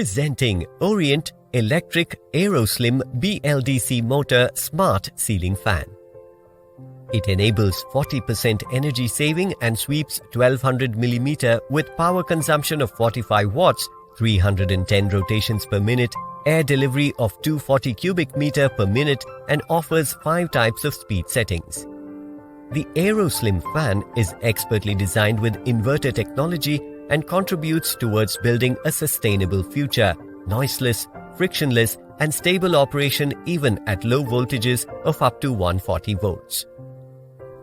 Presenting Orient Electric Aeroslim BLDC motor Smart Ceiling Fan. It enables 40% energy saving and sweeps 1200 mm with power consumption of 45 watts, 310 rotations per minute, air delivery of 240 cubic meter per minute, and offers 5 types of speed settings. The Aeroslim fan is expertly designed with inverter technology and contributes towards building a sustainable future, noiseless, frictionless, and stable operation even at low voltages of up to 140 volts.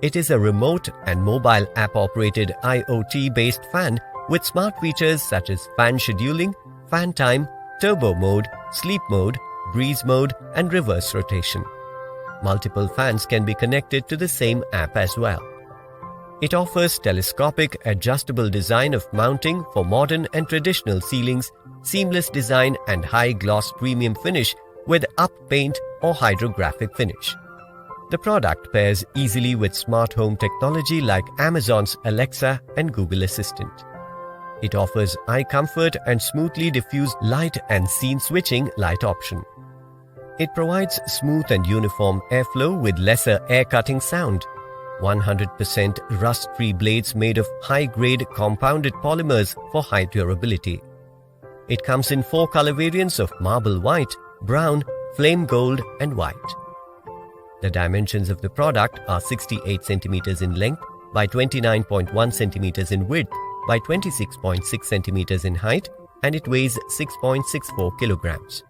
It is a remote and mobile app-operated IoT-based fan with smart features such as fan scheduling, fan time, turbo mode, sleep mode, breeze mode, and reverse rotation. Multiple fans can be connected to the same app as well. It offers telescopic adjustable design of mounting for modern and traditional ceilings, seamless design and high gloss premium finish with up paint or hydrographic finish. The product pairs easily with smart home technology like Amazon's Alexa and Google Assistant. It offers eye comfort and smoothly diffused light and scene switching light option. It provides smooth and uniform airflow with lesser air-cutting sound. 100% rust-free blades made of high-grade compounded polymers for high durability. It comes in 4 color variants of marble white, brown, flame gold, and white. The dimensions of the product are 68 cm in length by 29.1 cm in width by 26.6 cm in height, and it weighs 6.64 kilograms.